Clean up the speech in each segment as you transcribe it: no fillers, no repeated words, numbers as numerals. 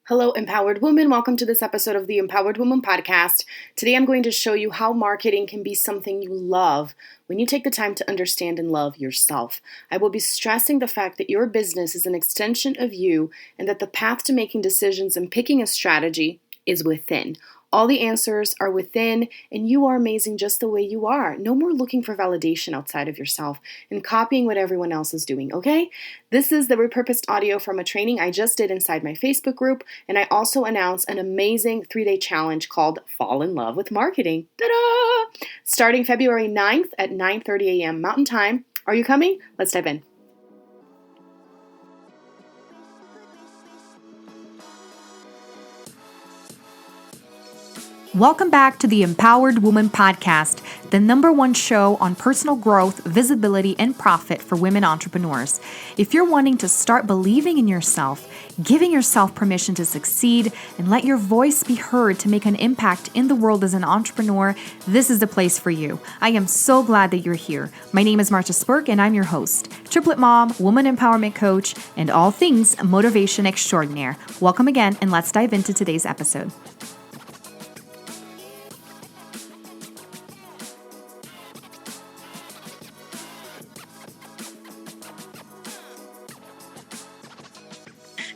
Hello, Empowered Woman. Welcome to this episode of the Empowered Woman podcast. Today I'm going to show you how marketing can be something you love when you take the time to understand and love yourself. I will be stressing the fact that your business is an extension of you and that the path to making decisions and picking a strategy is within. All the answers are within, and you are amazing just the way you are. No more looking for validation outside of yourself and copying what everyone else is doing, okay? This is the repurposed audio from a training I just did inside my Facebook group, and I also announced an amazing 3-day challenge called Fall in Love with Marketing. Ta-da! Starting February 9th at 9:30 a.m. Mountain Time. Are you coming? Let's dive in. Welcome back to the Empowered Woman podcast, the #1 show on personal growth, visibility, and profit for women entrepreneurs. If you're wanting to start believing in yourself, giving yourself permission to succeed, and let your voice be heard to make an impact in the world as an entrepreneur, this is the place for you. I am so glad that you're here. My name is Marcia Spurk, and I'm your host, triplet mom, woman empowerment coach, and all things motivation extraordinaire. Welcome again, and let's dive into today's episode.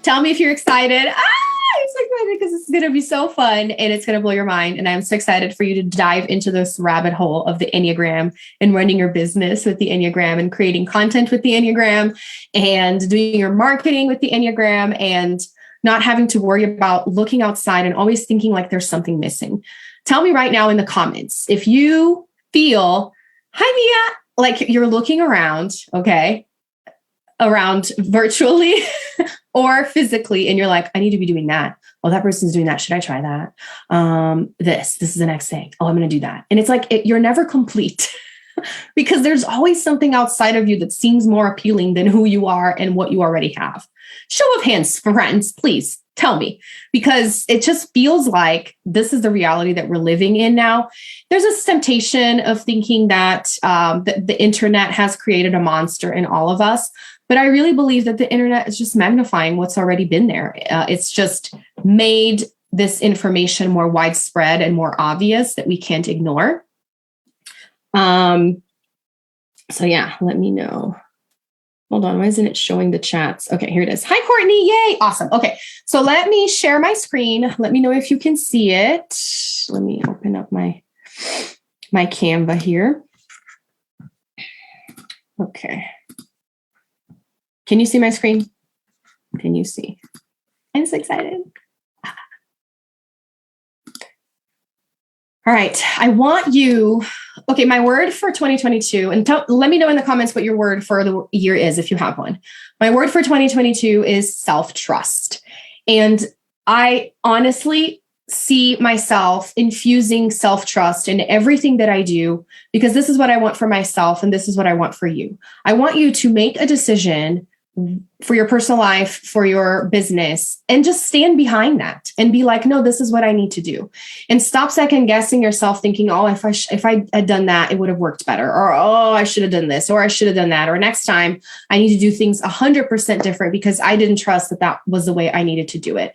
Tell me if you're excited. I'm so excited because it's going to be so fun and it's going to blow your mind. And I'm so excited for you to dive into this rabbit hole of the Enneagram and running your business with the Enneagram and creating content with the Enneagram and doing your marketing with the Enneagram and not having to worry about looking outside and always thinking like there's something missing. Tell me right now in the comments if you feel, hi, Mia, like you're looking around, okay, around virtually or physically, and you're like, I need to be doing that. Well, that person's doing that. Should I try that? This is the next thing. Oh, I'm going to do that. And it's like, you're never complete because there's always something outside of you that seems more appealing than who you are and what you already have. Show of hands, friends, please tell me, because it just feels like this is the reality that we're living in now. There's this temptation of thinking that the internet has created a monster in all of us. But I really believe that the internet is just magnifying what's already been there. It's just made this information more widespread and more obvious that we can't ignore. So yeah, let me know. Hold on, why isn't it showing the chats? Okay, here it is. Hi, Courtney. Yay. Awesome. Okay, so let me share my screen. Let me know if you can see it. Let me open up my Canva here. Okay. Can you see my screen? Can you see? I'm so excited. All right. I want you, okay, my word for 2022, and let me know in the comments what your word for the year is if you have one. My word for 2022 is self-trust. And I honestly see myself infusing self-trust in everything that I do, because this is what I want for myself and this is what I want for you. I want you to make a decision for your personal life, for your business, and just stand behind that and be like, no, this is what I need to do. And stop second guessing yourself thinking, oh, if I had done that, it would have worked better. Or, oh, I should have done this, or I should have done that. Or next time I need to do things 100% different because I didn't trust that that was the way I needed to do it.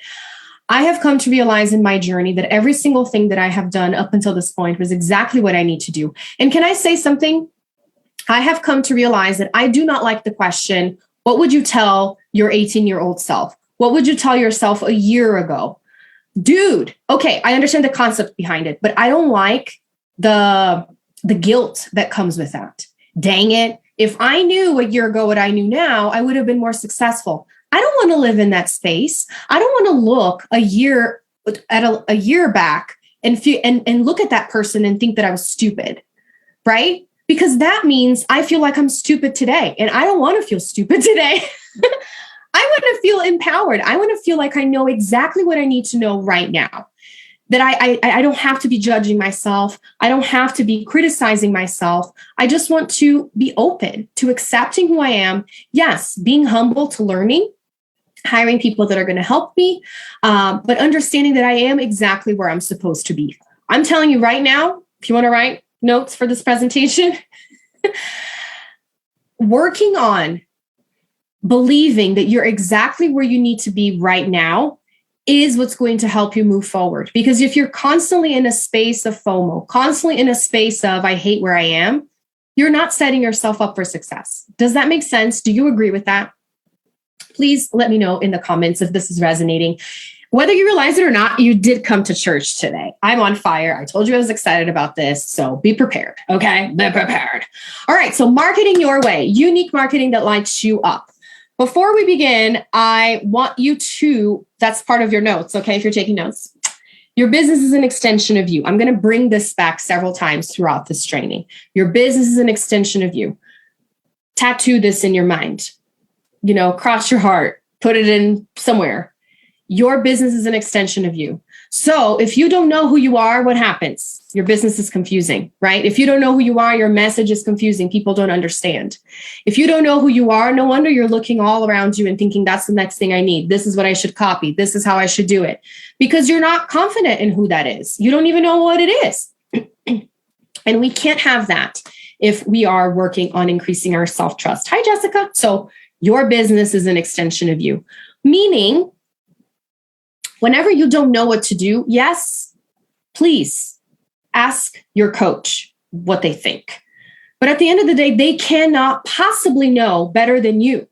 I have come to realize in my journey that every single thing that I have done up until this point was exactly what I need to do. And can I say something? I have come to realize that I do not like the question, what would you tell your 18-year-old self? What would you tell yourself a year ago? Dude, okay, I understand the concept behind it, but I don't like the guilt that comes with that. Dang it. If I knew a year ago what I knew now, I would have been more successful. I don't want to live in that space. I don't want to look a year back and look at that person and think that I was stupid, right? Because that means I feel like I'm stupid today, and I don't want to feel stupid today. I want to feel empowered. I want to feel like I know exactly what I need to know right now, that I don't have to be judging myself. I don't have to be criticizing myself. I just want to be open to accepting who I am. Yes, being humble to learning, hiring people that are going to help me, but understanding that I am exactly where I'm supposed to be. I'm telling you right now, if you want to write notes for this presentation, working on believing that you're exactly where you need to be right now is what's going to help you move forward. Because if you're constantly in a space of FOMO, constantly in a space of I hate where I am, you're not setting yourself up for success. Does that make sense? Do you agree with that? Please let me know in the comments if this is resonating. Whether you realize it or not, you did come to church today. I'm on fire. I told you I was excited about this. So be prepared. Okay. Be prepared. All right. So marketing your way, unique marketing that lights you up. Before we begin, I want you to, that's part of your notes. Okay. If you're taking notes, your business is an extension of you. I'm going to bring this back several times throughout this training. Your business is an extension of you. Tattoo this in your mind, cross your heart, put it in somewhere. Your business is an extension of you. So if you don't know who you are, what happens? Your business is confusing, right? If you don't know who you are, your message is confusing. People don't understand. If you don't know who you are, no wonder you're looking all around you and thinking, that's the next thing I need. This is what I should copy. This is how I should do it. Because you're not confident in who that is. You don't even know what it is. And we can't have that if we are working on increasing our self-trust. Hi, Jessica. So your business is an extension of you, meaning whenever you don't know what to do, yes, please ask your coach what they think. But at the end of the day, they cannot possibly know better than you.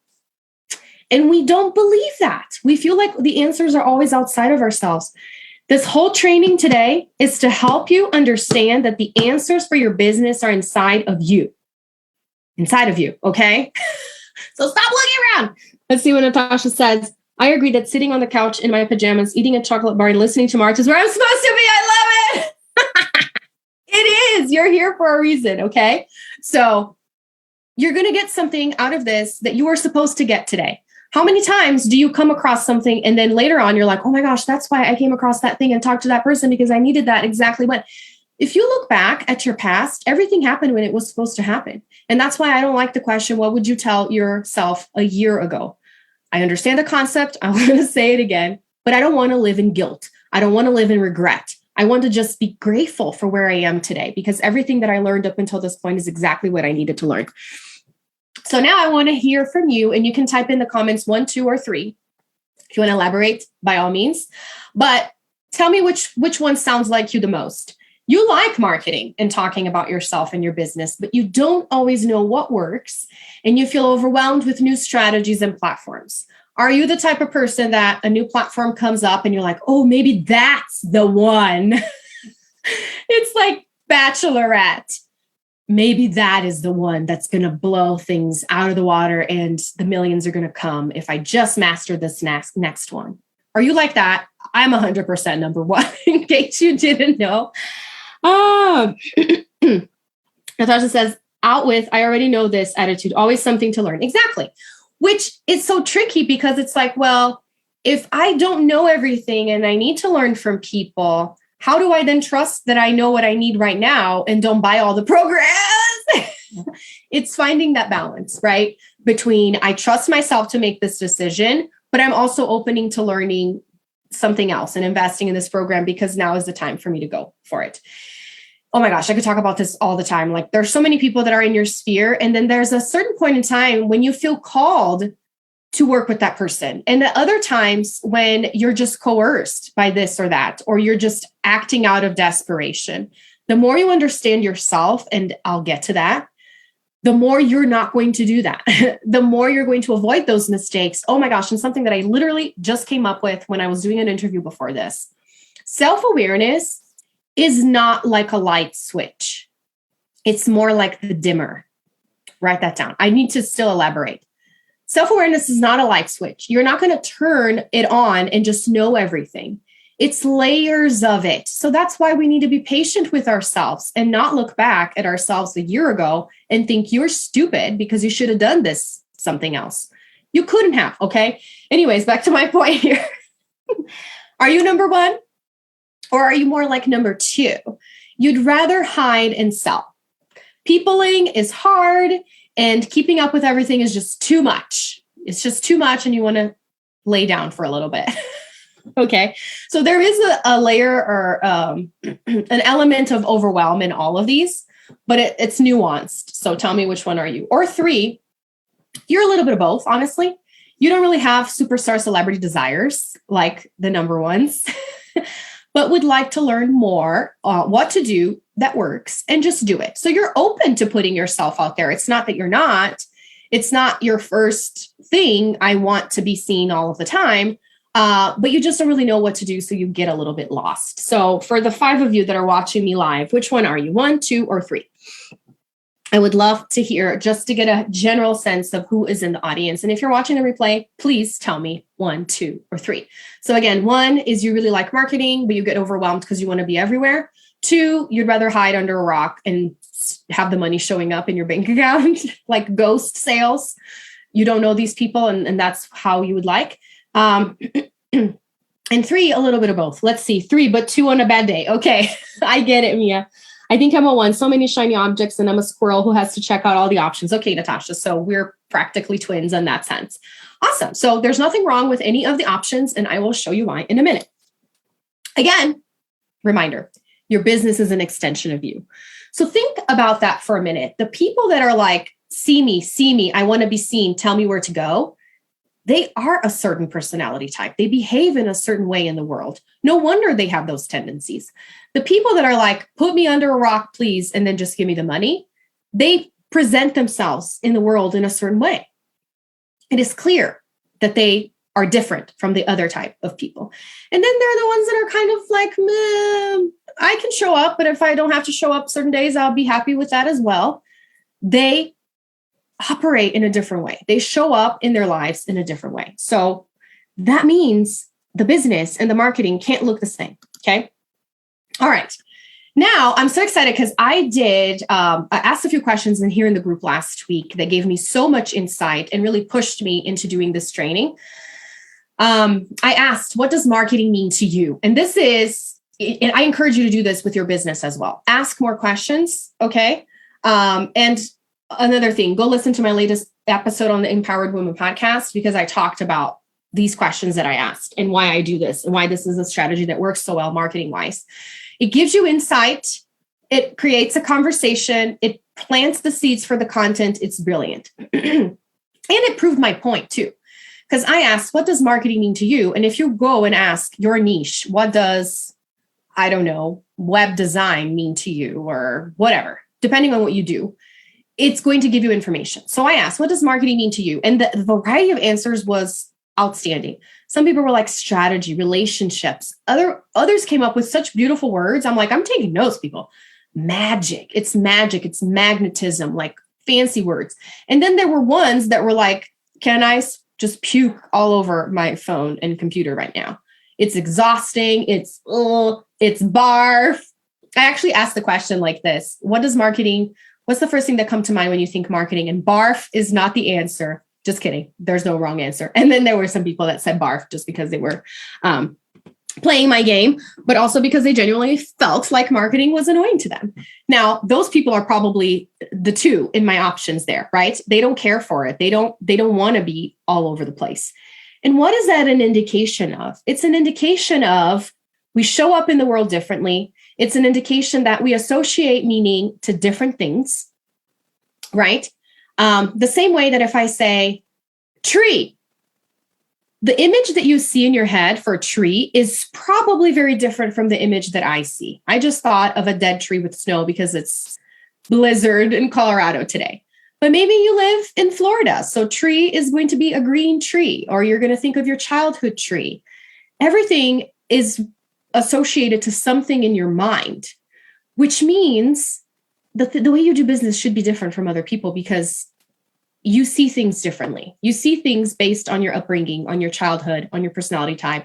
And we don't believe that. We feel like the answers are always outside of ourselves. This whole training today is to help you understand that the answers for your business are inside of you. Inside of you, okay? So stop looking around. Let's see what Natasha says. I agree that sitting on the couch in my pajamas, eating a chocolate bar and listening to Markting is where I'm supposed to be. I love it. It is. You're here for a reason. Okay. So you're going to get something out of this that you are supposed to get today. How many times do you come across something and then later on you're like, oh my gosh, that's why I came across that thing and talked to that person because I needed that exactly when. If you look back at your past, everything happened when it was supposed to happen. And that's why I don't like the question, what would you tell yourself a year ago? I understand the concept. I want to say it again, but I don't want to live in guilt. I don't want to live in regret. I want to just be grateful for where I am today because everything that I learned up until this point is exactly what I needed to learn. So now I want to hear from you, and you can type in the comments 1, 2, or 3. If you want to elaborate, by all means, but tell me which one sounds like you the most. You like marketing and talking about yourself and your business, but you don't always know what works and you feel overwhelmed with new strategies and platforms. Are you the type of person that a new platform comes up and you're like, oh, maybe that's the one? It's like Bachelorette. Maybe that is the one that's going to blow things out of the water and the millions are going to come if I just master this next one. Are you like that? I'm 100% number one, in case you didn't know. Natasha says, out with, I already know this attitude, always something to learn. Exactly. Which is so tricky because it's like, well, if I don't know everything and I need to learn from people, how do I then trust that I know what I need right now and don't buy all the programs? It's finding that balance, right? Between I trust myself to make this decision, but I'm also opening to learning something else and investing in this program because now is the time for me to go for it. Oh my gosh, I could talk about this all the time. Like there's so many people that are in your sphere. And then there's a certain point in time when you feel called to work with that person. And the other times when you're just coerced by this or that, or you're just acting out of desperation. The more you understand yourself, and I'll get to that, the more you're not going to do that. The more you're going to avoid those mistakes. Oh my gosh. And something that I literally just came up with when I was doing an interview before this. Self-awareness is not like a light switch. It's more like the dimmer. Write that down. I need to still elaborate. Self-awareness is not a light switch. You're not going to turn it on and just know everything. It's layers of it. So that's why we need to be patient with ourselves and not look back at ourselves a year ago and think you're stupid because you should have done this something else. You couldn't have, okay? Anyways, back to my point here. Are you number one? Or are you more like number 2? You'd rather hide and sell. Peopling is hard and keeping up with everything is just too much. It's just too much and you want to lay down for a little bit. Okay. So there is a layer or an element of overwhelm in all of these, but it's nuanced. So tell me which one are you? Or 3, you're a little bit of both, honestly. You don't really have superstar celebrity desires like the number ones, but would like to learn more what to do that works and just do it. So you're open to putting yourself out there. It's not that you're not. It's not your first thing. I want to be seen all of the time, but you just don't really know what to do. So you get a little bit lost. So for the 5 of you that are watching me live, which one are you? 1, 2, or 3? I would love to hear, just to get a general sense of who is in the audience. And if you're watching the replay, please tell me 1, 2, or 3. So again, 1 is you really like marketing, but you get overwhelmed because you want to be everywhere. 2, you'd rather hide under a rock and have the money showing up in your bank account, like ghost sales. You don't know these people, and that's how you would like. And 3, a little bit of both. Let's see, 3, but 2 on a bad day. Okay, I get it, Mia. I think I'm a 1, so many shiny objects, and I'm a squirrel who has to check out all the options. Okay, Natasha, so we're practically twins in that sense. Awesome. So there's nothing wrong with any of the options, and I will show you why in a minute. Again, reminder, your business is an extension of you. So think about that for a minute. The people that are like, see me, I want to be seen, tell me where to go. They are a certain personality type. They behave in a certain way in the world. No wonder they have those tendencies. The people that are like, put me under a rock, please, and then just give me the money, they present themselves in the world in a certain way. It is clear that they are different from the other type of people. And then there are the ones that are kind of like, meh, I can show up, but if I don't have to show up certain days, I'll be happy with that as well. They operate in a different way. They show up in their lives in a different way. So that means the business and the marketing can't look the same. Okay. All right. Now I'm so excited because I asked a few questions in here in the group last week that gave me so much insight and really pushed me into doing this training. I asked, what does marketing mean to you? And and I encourage you to do this with your business as well. Ask more questions. Okay. And another thing, go listen to my latest episode on the Empowered Women podcast, because I talked about these questions that I asked and why I do this and why this is a strategy that works so well marketing wise. It gives you insight. It creates a conversation. It plants the seeds for the content. It's brilliant. And it proved my point too, because I asked, what does marketing mean to you? And if you go and ask your niche, what does, I don't know, web design mean to you or whatever, depending on what you do, it's going to give you information. So I asked, what does marketing mean to you? And the variety of answers was outstanding. Some people were like strategy, relationships. Others came up with such beautiful words. I'm like, I'm taking notes, people. Magic. It's magnetism, like fancy words. And then there were ones that were like, can I just puke all over my phone and computer right now? It's exhausting. It's barf. I actually asked the question like this. What's the first thing that comes to mind when you think marketing? And barf is not the answer. Just kidding. There's no wrong answer. And then there were some people that said barf just because they were playing my game, but also because they genuinely felt like marketing was annoying to them. Now, those people are probably the 2 in my options there, right? They don't care for it. They don't want to be all over the place. And what is that an indication of? It's an indication of we show up in the world differently. It's an indication that we associate meaning to different things, right? The same way that if I say tree, the image that you see in your head for a tree is probably very different from the image that I see. I just thought of a dead tree with snow because it's blizzard in Colorado today. But maybe you live in Florida, so tree is going to be a green tree, or you're going to think of your childhood tree. Everything is associated to something in your mind, which means that the way you do business should be different from other people because you see things differently. You see things based on your upbringing, on your childhood, on your personality type,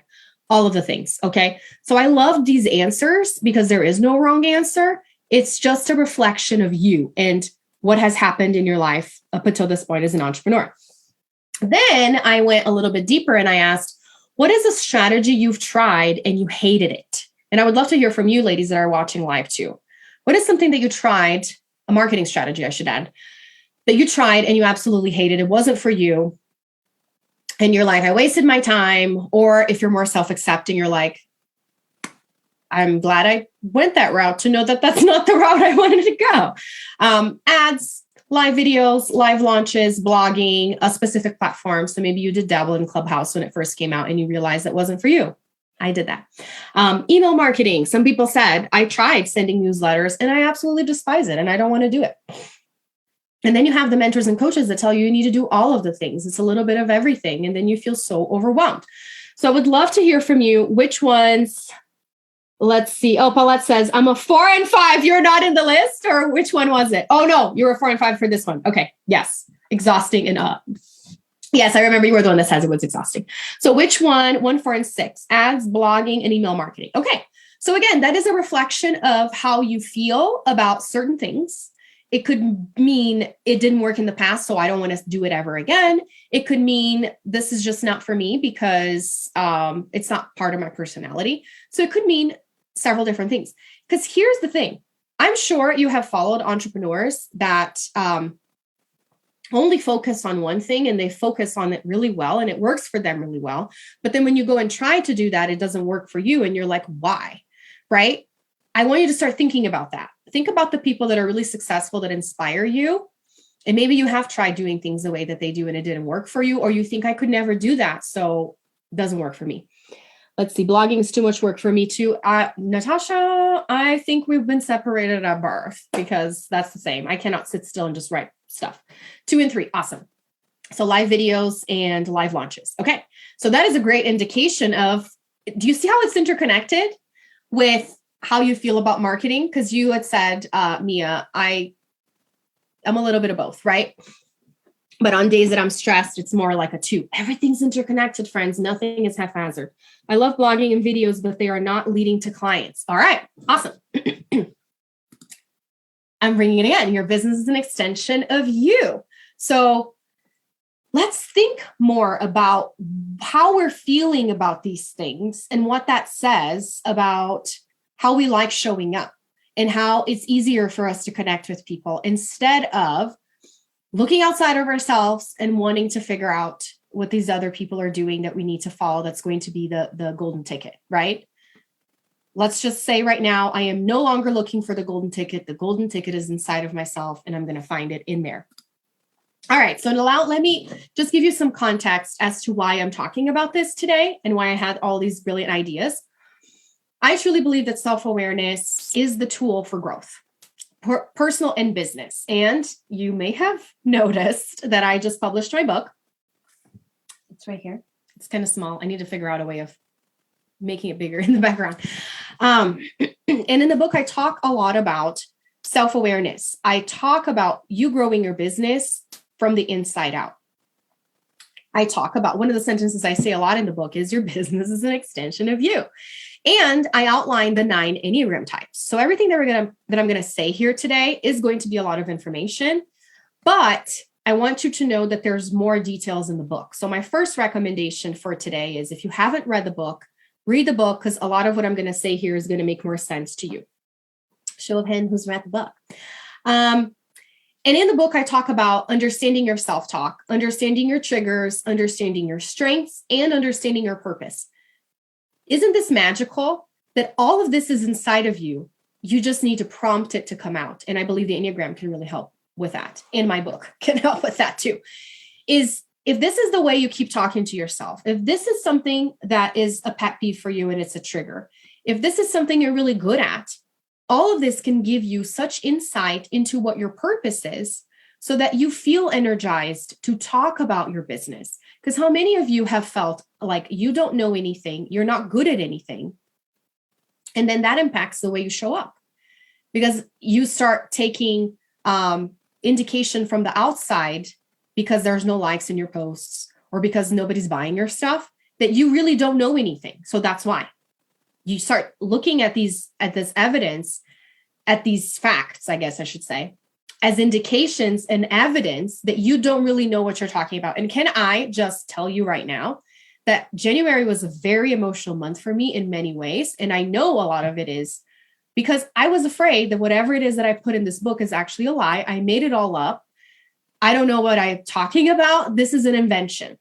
all of the things. Okay. So I love these answers because there is no wrong answer. It's just a reflection of you and what has happened in your life up until this point as an entrepreneur. Then I went a little bit deeper and I asked, what is a strategy you've tried and you hated it? And I would love to hear from you ladies that are watching live too. What is something that you tried, a marketing strategy, I should add, that you tried and you absolutely hated? It wasn't for you. And you're like, I wasted my time. Or if you're more self-accepting, you're like, I'm glad I went that route to know that that's not the route I wanted to go. Ads, live videos, live launches, blogging, a specific platform. So maybe you did dabble in Clubhouse when it first came out and you realized that wasn't for you. I did that. Email marketing. Some people said, I tried sending newsletters and I absolutely despise it and I don't want to do it. And then you have the mentors and coaches that tell you you need to do all of the things. It's a little bit of everything. And then you feel so overwhelmed. So I would love to hear from you. Which ones? Let's see. Oh, Paulette says, I'm a 4 and 5. You're not in the list, or which one was it? Oh, no, you were 4 and 5 for this one. Okay. Yes. Exhausting and yes, I remember you were the one that says it was exhausting. So which one? 1, 4, and 6, ads, blogging, and email marketing. Okay. So again, that is a reflection of how you feel about certain things. It could mean it didn't work in the past, so I don't want to do it ever again. It could mean this is just not for me because it's not part of my personality. So it could mean several different things. Because here's the thing. I'm sure you have followed entrepreneurs that only focus on one thing and they focus on it really well and it works for them really well. But then when you go and try to do that, it doesn't work for you. And you're like, why? Right? I want you to start thinking about that. Think about the people that are really successful that inspire you. And maybe you have tried doing things the way that they do and it didn't work for you, or you think I could never do that, so it doesn't work for me. Let's see. Blogging is too much work for me too. Natasha, I think we've been separated at birth because that's the same. I cannot sit still and just write stuff. 2 and 3. Awesome. So live videos and live launches. Okay. So that is a great indication of, do you see how it's interconnected with how you feel about marketing? Because you had said, Mia, I'm a little bit of both, right? But on days that I'm stressed, it's more like a 2. Everything's interconnected, friends. Nothing is haphazard. I love blogging and videos, but they are not leading to clients. All right. Awesome. I'm bringing it again. Your business is an extension of you. So let's think more about how we're feeling about these things and what that says about how we like showing up and how it's easier for us to connect with people instead of looking outside of ourselves and wanting to figure out what these other people are doing that we need to follow. That's going to be the golden ticket, right? Let's just say right now, I am no longer looking for the golden ticket. The golden ticket is inside of myself and I'm going to find it in there. All right. So let me just give you some context as to why I'm talking about this today and why I had all these brilliant ideas. I truly believe that self-awareness is the tool for growth, personal and business. And you may have noticed that I just published my book. It's right here. It's kind of small. I need to figure out a way of making it bigger in the background. And in the book, I talk a lot about self-awareness. I talk about you growing your business from the inside out. I talk about, one of the sentences I say a lot in the book is your business is an extension of you. And I outline the 9 ENNEAGRAM types. So everything that I'm going to say here today is going to be a lot of information, but I want you to know that there's more details in the book. So my first recommendation for today is, if you haven't read the book, read the book, because a lot of what I'm going to say here is going to make more sense to you. Show of hand who's read the book. And in the book, I talk about understanding your self-talk, understanding your triggers, understanding your strengths, and understanding your purpose. Isn't this magical that all of this is inside of you? You just need to prompt it to come out. And I believe the Enneagram can really help with that. And my book can help with that too. Is if this is the way you keep talking to yourself, if this is something that is a pet peeve for you and it's a trigger, if this is something you're really good at, all of this can give you such insight into what your purpose is so that you feel energized to talk about your business. Because how many of you have felt like you don't know anything, you're not good at anything, and then that impacts the way you show up because you start taking indication from the outside because there's no likes in your posts or because nobody's buying your stuff that you really don't know anything. So that's why you start looking at this evidence, at these facts, I guess I should say, as indications and evidence that you don't really know what you're talking about. And can I just tell you right now that January was a very emotional month for me in many ways. And I know a lot of it is because I was afraid that whatever it is that I put in this book is actually a lie. I made it all up. I don't know what I'm talking about. This is an invention.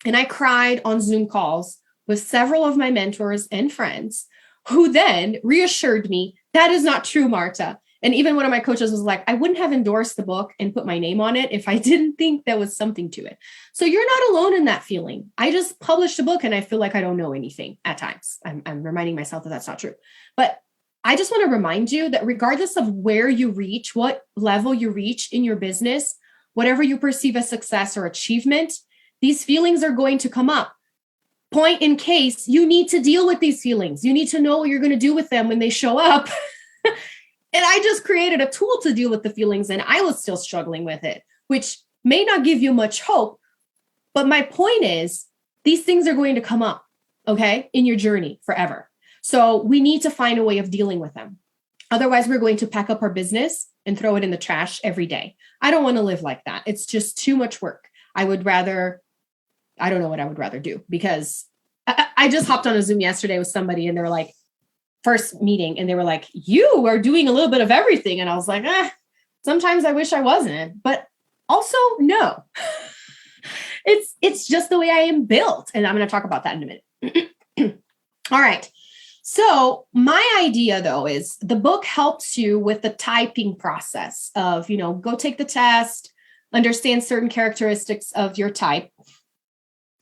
And I cried on Zoom calls with several of my mentors and friends who then reassured me, that is not true, Marta. And even one of my coaches was like, I wouldn't have endorsed the book and put my name on it if I didn't think there was something to it. So you're not alone in that feeling. I just published a book and I feel like I don't know anything at times. I'm reminding myself that that's not true. But I just want to remind you that regardless of where you reach, what level you reach in your business, whatever you perceive as success or achievement, these feelings are going to come up. Point in case, you need to deal with these feelings. You need to know what you're going to do with them when they show up. And I just created a tool to deal with the feelings, and I was still struggling with it, which may not give you much hope. But my point is, these things are going to come up, okay, in your journey forever. So we need to find a way of dealing with them. Otherwise, we're going to pack up our business and throw it in the trash every day. I don't want to live like that. It's just too much work. I don't know what I would rather do, because I just hopped on a Zoom yesterday with somebody and they were like, first meeting, and they were like, you are doing a little bit of everything. And I was like, sometimes I wish I wasn't, but also no, it's just the way I am built. And I'm going to talk about that in a minute. All right. So my idea though, is the book helps you with the typing process of, go take the test, understand certain characteristics of your type.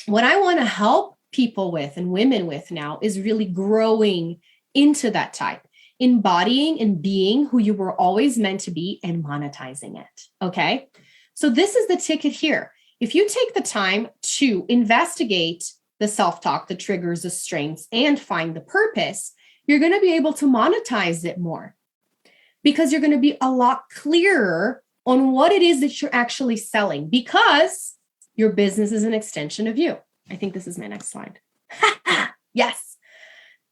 What I want to help people with and women with now is really growing into that type, embodying and being who you were always meant to be and monetizing it. Okay. So this is the ticket here. If you take the time to investigate the self-talk, the triggers, the strengths, and find the purpose, you're going to be able to monetize it more, because you're going to be a lot clearer on what it is that you're actually selling, because your business is an extension of you. I think this is my next slide. Yes.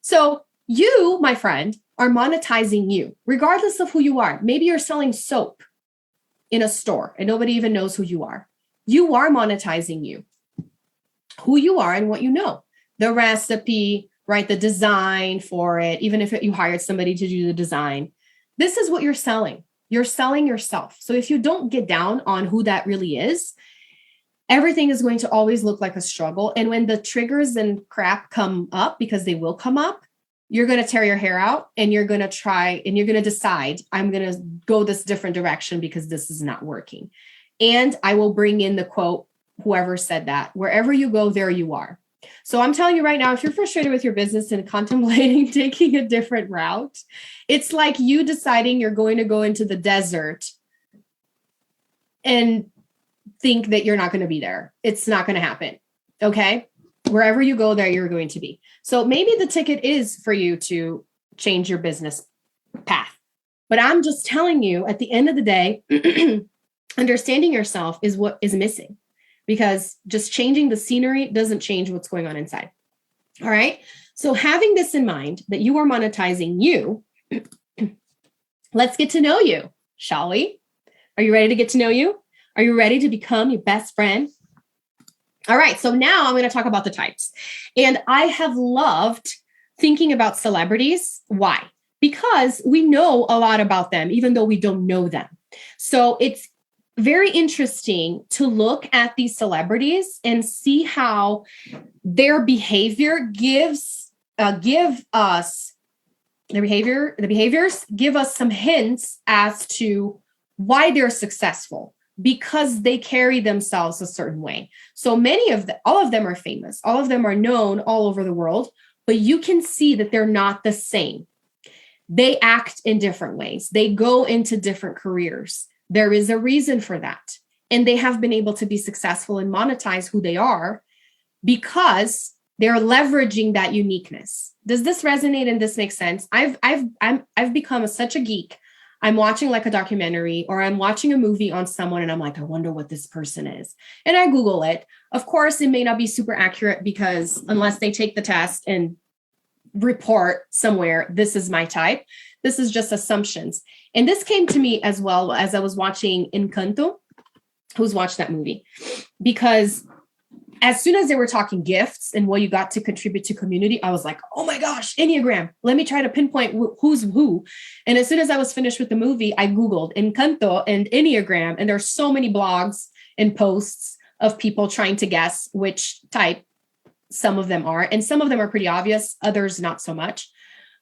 So you, my friend, are monetizing you, regardless of who you are. Maybe you're selling soap in a store and nobody even knows who you are. You are monetizing you, who you are and what you know, the recipe, right? The design for it, even if you hired somebody to do the design. This is what you're selling. You're selling yourself. So if you don't get down on who that really is, everything is going to always look like a struggle. And when the triggers and crap come up, because they will come up, you're going to tear your hair out and you're going to try and you're going to decide, I'm going to go this different direction because this is not working. And I will bring in the quote, whoever said that, wherever you go, there you are. So I'm telling you right now, if you're frustrated with your business and contemplating taking a different route, it's like you deciding you're going to go into the desert and think that you're not going to be there. It's not going to happen. Okay. Wherever you go, there you're going to be. So maybe the ticket is for you to change your business path. But I'm just telling you, at the end of the day, understanding yourself is what is missing, because just changing the scenery doesn't change what's going on inside. All right. So having this in mind, that you are monetizing you, let's get to know you, shall we? Are you ready to get to know you? Are you ready to become your best friend? All right. So now I'm going to talk about the types. And I have loved thinking about celebrities. Why? Because we know a lot about them, even though we don't know them. So it's very interesting to look at these celebrities and see how their behavior give us some hints as to why they're successful, because they carry themselves a certain way. So all of them are famous. All of them are known all over the world, but you can see that they're not the same. They act in different ways. They go into different careers. There is a reason for that. And they have been able to be successful and monetize who they are because they're leveraging that uniqueness. Does this resonate and this make sense? I've become such a geek. I'm watching like a documentary or I'm watching a movie on someone and I'm like, I wonder what this person is. And I Google it. Of course, it may not be super accurate, because unless they take the test and report somewhere, this is my type, this is just assumptions. And this came to me as well as I was watching Encanto. Who's watched that movie? Because as soon as they were talking gifts and what you got to contribute to community, I was like, oh my gosh, ENNEAGRAM. Let me try to pinpoint who's who. And as soon as I was finished with the movie, I Googled Encanto and ENNEAGRAM. And there's so many blogs and posts of people trying to guess which type some of them are. And some of them are pretty obvious, others not so much.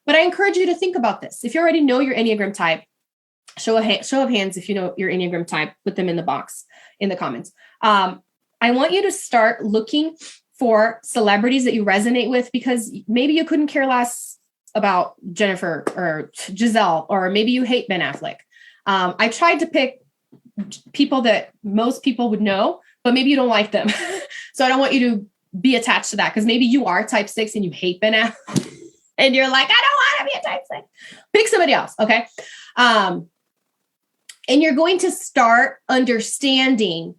But I encourage you to think about this. If you already know your ENNEAGRAM type, Show of hands if you know your Enneagram type. Put them in the box in the comments. I want you to start looking for celebrities that you resonate with, because maybe you couldn't care less about Jennifer or Giselle, or maybe you hate Ben Affleck. I tried to pick people that most people would know, but maybe you don't like them. So I don't want you to be attached to that, because maybe you are type 6 and you hate Ben Affleck and you're like, I don't want to be a type 6. Pick somebody else, okay? And you're going to start understanding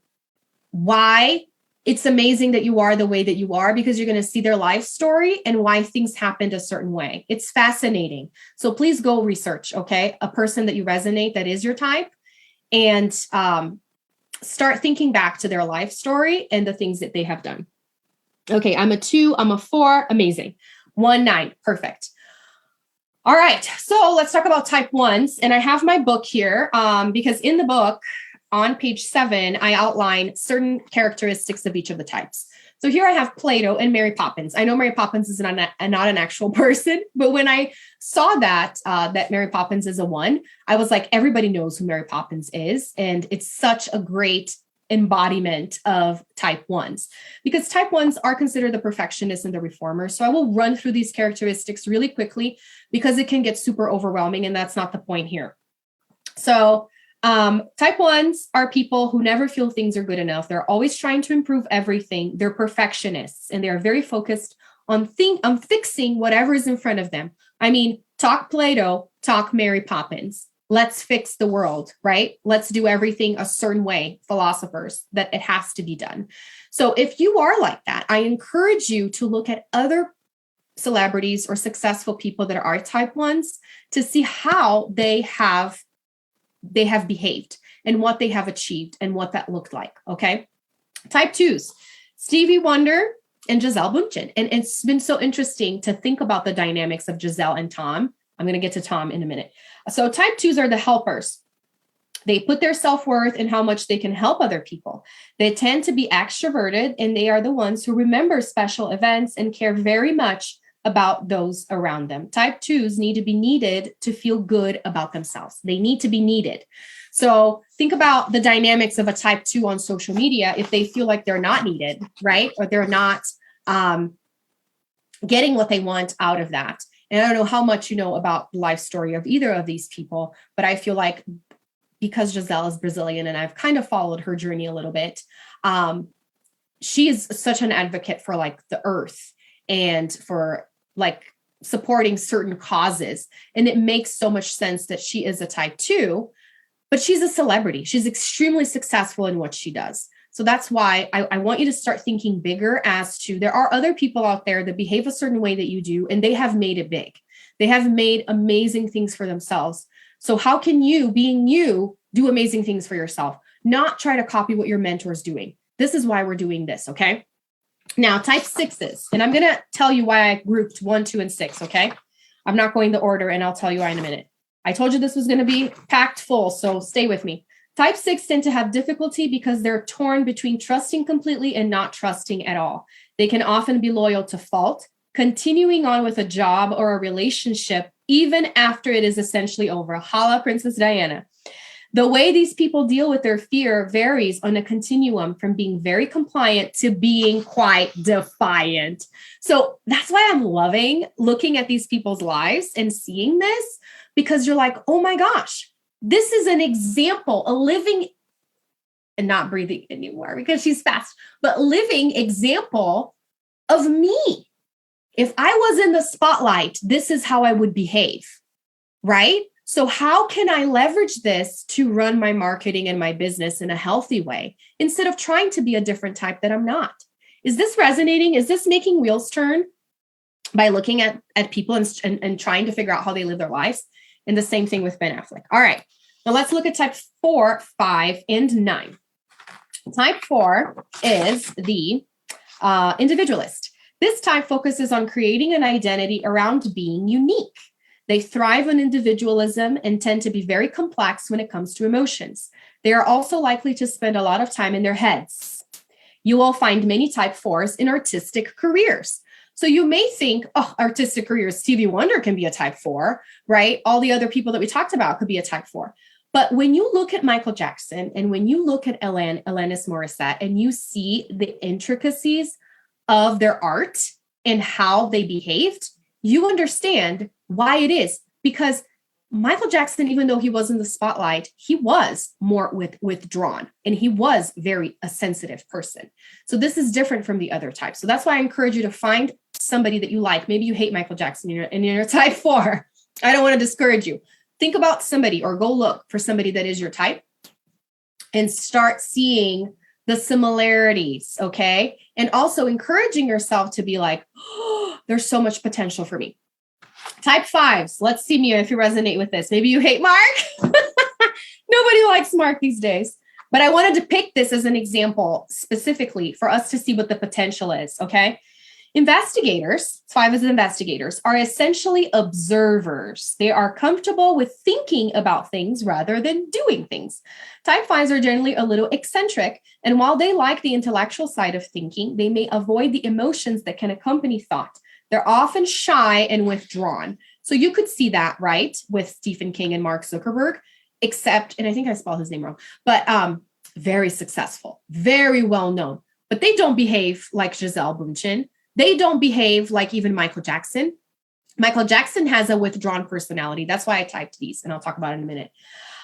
why it's amazing that you are the way that you are, because you're going to see their life story and why things happened a certain way. It's fascinating. So please go research, okay? A person that you resonate, that is your type, and start thinking back to their life story and the things that they have done. Okay, I'm a 2, I'm a 4, amazing. 1, 9, perfect. All right, so let's talk about type 1s. And I have my book here because in the book on page 7, I outline certain characteristics of each of the types. So here I have Plato and Mary Poppins. I know Mary Poppins is not an actual person, but when I saw that Mary Poppins is a 1, I was like, everybody knows who Mary Poppins is. And it's such a great embodiment of type 1s, because type 1s are considered the perfectionists and the reformers. So I will run through these characteristics really quickly because it can get super overwhelming, and that's not the point here. So type 1s are people who never feel things are good enough. They're always trying to improve everything. They're perfectionists, and they're very focused on fixing whatever is in front of them. I mean, talk Plato, talk Mary Poppins. Let's fix the world, right? Let's do everything a certain way, philosophers, that it has to be done. So if you are like that, I encourage you to look at other celebrities or successful people that are type 1s to see how they have behaved and what they have achieved and what that looked like, okay? Type 2s, Stevie Wonder and Gisele Bündchen. And it's been so interesting to think about the dynamics of Gisele and Tom. I'm going to get to Tom in a minute. So type 2s are the helpers. They put their self-worth in how much they can help other people. They tend to be extroverted, and they are the ones who remember special events and care very much about those around them. Type 2s need to be needed to feel good about themselves. They need to be needed. So think about the dynamics of a type 2 on social media. If they feel like they're not needed, right? Or they're not getting what they want out of that. And I don't know how much you know about the life story of either of these people, but I feel like because Gisele is Brazilian and I've kind of followed her journey a little bit, she is such an advocate for like the earth and for like supporting certain causes. And it makes so much sense that she is a type 2, but she's a celebrity. She's extremely successful in what she does. So that's why I want you to start thinking bigger as to there are other people out there that behave a certain way that you do, and they have made it big. They have made amazing things for themselves. So how can you, being you, do amazing things for yourself? Not try to copy what your mentor is doing. This is why we're doing this, okay? Now, type 6s, and I'm going to tell you why I grouped 1, 2, and 6, okay? I'm not going the order, and I'll tell you why in a minute. I told you this was going to be packed full, so stay with me. Type 6 tend to have difficulty because they're torn between trusting completely and not trusting at all. They can often be loyal to fault, continuing on with a job or a relationship even after it is essentially over. Holla, Princess Diana. The way these people deal with their fear varies on a continuum from being very compliant to being quite defiant. So that's why I'm loving looking at these people's lives and seeing this, because you're like, oh my gosh, this is an example, a living and not breathing anymore because she's fast, but living example of me. If I was in the spotlight, this is how I would behave, right? So how can I leverage this to run my marketing and my business in a healthy way instead of trying to be a different type that I'm not? Is this resonating? Is this making wheels turn by looking at people and trying to figure out how they live their lives? And the same thing with Ben Affleck. All right, now let's look at type 4, 5, and 9. Type 4 is the individualist. This type focuses on creating an identity around being unique. They thrive on individualism and tend to be very complex when it comes to emotions. They are also likely to spend a lot of time in their heads. You will find many type 4s in artistic careers. So you may think, oh, artistic careers, Stevie Wonder can be a type 4, right? All the other people that we talked about could be a type 4. But when you look at Michael Jackson and when you look at Alanis Morissette and you see the intricacies of their art and how they behaved, you understand why it is. Because Michael Jackson, even though he was in the spotlight, he was more withdrawn and he was a sensitive person. So this is different from the other types. So that's why I encourage you to find somebody that you like. Maybe you hate Michael Jackson and you're type 4. I don't want to discourage you. Think about somebody or go look for somebody that is your type and start seeing the similarities, okay? And also encouraging yourself to be like, oh, there's so much potential for me. Type 5s. Let's see, Mia, if you resonate with this. Maybe you hate Mark. Nobody likes Mark these days. But I wanted to pick this as an example specifically for us to see what the potential is, okay? Investigators, 5 as investigators, are essentially observers. They are comfortable with thinking about things rather than doing things. Type 5s are generally a little eccentric, and while they like the intellectual side of thinking, they may avoid the emotions that can accompany thought. They're often shy and withdrawn. So you could see that, right, with Stephen King and Mark Zuckerberg, except, and I think I spelled his name wrong, but very successful, very well known. But they don't behave like Gisele Bündchen. They don't behave like even Michael Jackson. Michael Jackson has a withdrawn personality. That's why I typed these, and I'll talk about it in a minute.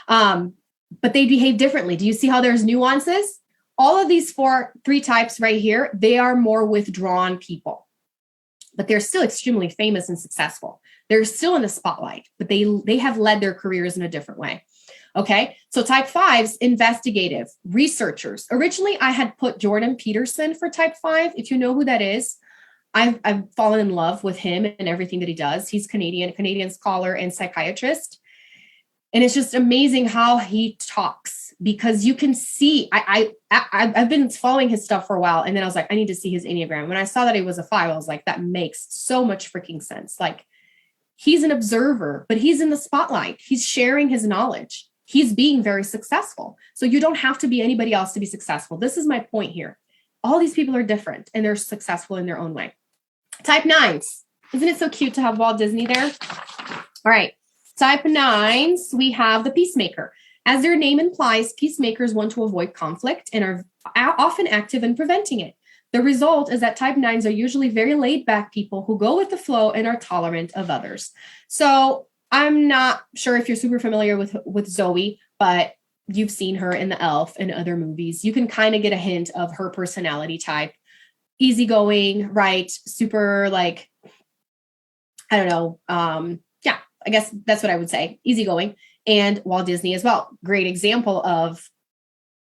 But they behave differently. Do you see how there's nuances? All of these 3 types right here, they are more withdrawn people, but they're still extremely famous and successful. They're still in the spotlight, but they have led their careers in a different way. Okay, so type 5s, investigative, researchers. Originally, I had put Jordan Peterson for type 5. If you know who that is, I've fallen in love with him and everything that he does. He's Canadian scholar and psychiatrist. And it's just amazing how he talks because you can see, I've been following his stuff for a while. And then I was like, I need to see his Enneagram. When I saw that he was a 5, I was like, that makes so much freaking sense. Like he's an observer, but he's in the spotlight. He's sharing his knowledge. He's being very successful. So you don't have to be anybody else to be successful. This is my point here. All these people are different and they're successful in their own way. Type 9s. Isn't it so cute to have Walt Disney there? All right. Type 9s, we have the peacemaker. As their name implies, peacemakers want to avoid conflict and are often active in preventing it. The result is that type 9s are usually very laid back people who go with the flow and are tolerant of others. So I'm not sure if you're super familiar with Zoe, but you've seen her in The Elf and other movies. You can kind of get a hint of her personality type. Easygoing, right? Super like, I don't know. Yeah, I guess that's what I would say. Easygoing. And Walt Disney as well. Great example of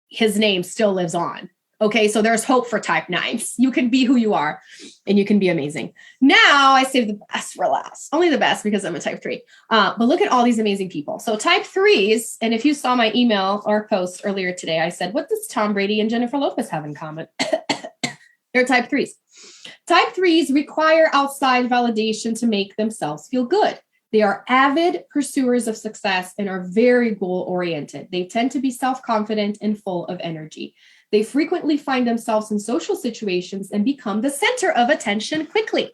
his name still lives on. Okay, so there's hope for type 9s. You can be who you are and you can be amazing. Now I save the best for last. Only the best because I'm a type 3. But look at all these amazing people. So type 3s, and if you saw my email or post earlier today, I said, what does Tom Brady and Jennifer Lopez have in common? They're type 3s. Type 3s require outside validation to make themselves feel good. They are avid pursuers of success and are very goal-oriented. They tend to be self-confident and full of energy. They frequently find themselves in social situations and become the center of attention quickly.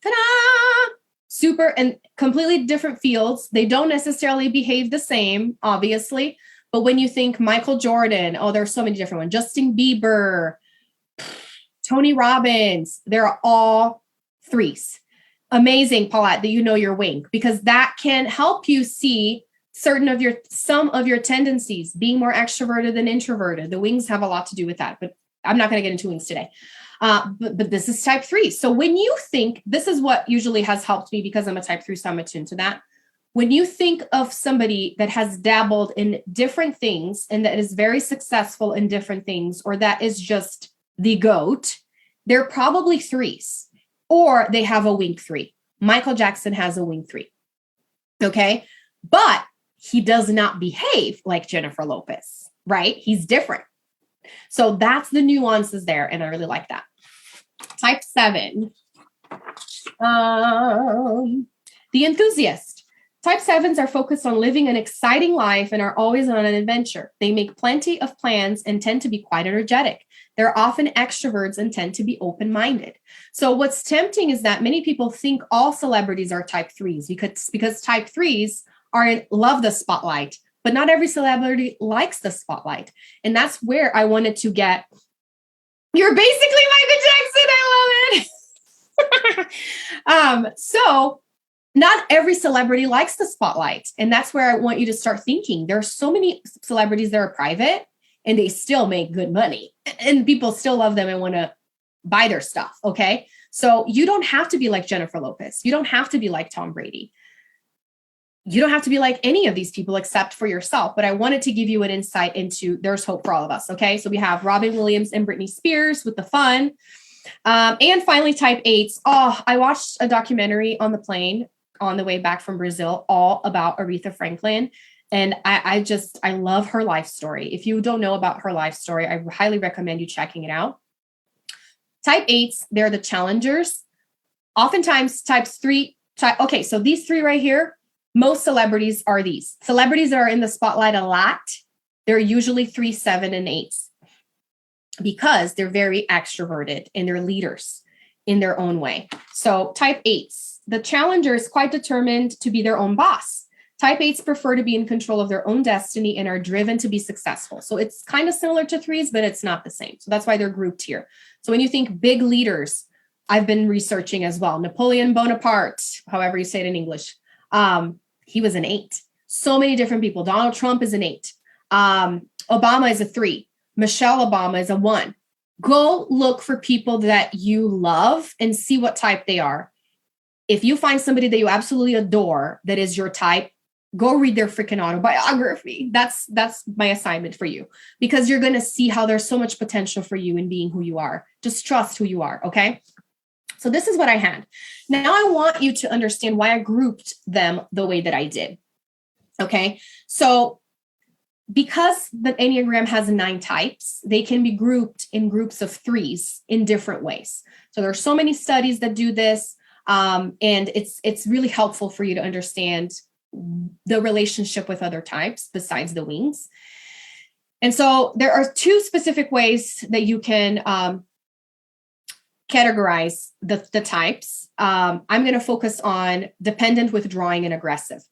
Ta-da! Super and completely different fields. They don't necessarily behave the same, obviously. But when you think Michael Jordan, oh, there's so many different ones. Justin Bieber, Tony Robbins, they're all 3s. Amazing, Paulette, that you know your wing, because that can help you see some of your tendencies, being more extroverted than introverted. The wings have a lot to do with that, but I'm not going to get into wings today. But this is type 3. So when you think, this is what usually has helped me because I'm a type 3, so I'm attuned to that. When you think of somebody that has dabbled in different things and that is very successful in different things, or that is just the GOAT, they're probably 3s, or they have a wing 3. Michael Jackson has a wing 3. Okay. But he does not behave like Jennifer Lopez, right? He's different. So that's the nuances there. And I really like that. Type 7. The enthusiast. Type 7s are focused on living an exciting life and are always on an adventure. They make plenty of plans and tend to be quite energetic. They're often extroverts and tend to be open-minded. So what's tempting is that many people think all celebrities are type 3s because type 3s love the spotlight, but not every celebrity likes the spotlight. And that's where I wanted to get, you're basically Michael Jackson. I love it. So not every celebrity likes the spotlight. And that's where I want you to start thinking. There are so many celebrities that are private and they still make good money and people still love them and want to buy their stuff. Okay. So you don't have to be like Jennifer Lopez. You don't have to be like Tom Brady. You don't have to be like any of these people except for yourself. But I wanted to give you an insight into there's hope for all of us. Okay. So we have Robin Williams and Britney Spears with the fun. And finally, type 8s. Oh, I watched a documentary on the plane on the way back from Brazil, all about Aretha Franklin. And I love her life story. If you don't know about her life story, I highly recommend you checking it out. Type 8s, they're the challengers. Oftentimes types 3, okay, so these 3 right here, most celebrities are these. Celebrities that are in the spotlight a lot, they're usually 3, 7, and 8s because they're very extroverted and they're leaders in their own way. So type 8s, the challenger is quite determined to be their own boss. Type 8s prefer to be in control of their own destiny and are driven to be successful. So it's kind of similar to 3s, but it's not the same. So that's why they're grouped here. So when you think big leaders, I've been researching as well. Napoleon Bonaparte, however you say it in English, he was an 8. So many different people. Donald Trump is an 8. Obama is a 3. Michelle Obama is a 1. Go look for people that you love and see what type they are. If you find somebody that you absolutely adore that is your type, go read their freaking autobiography. That's my assignment for you, because you're going to see how there's so much potential for you in being who you are. Just trust who you are. Okay. So this is what I had. Now I want you to understand why I grouped them the way that I did. Okay. So because the Enneagram has 9 types, they can be grouped in groups of 3s in different ways. So there are so many studies that do this. And it's really helpful for you to understand the relationship with other types besides the wings. And so there are 2 specific ways that you can categorize the types. I'm going to focus on dependent, withdrawing, and aggressive.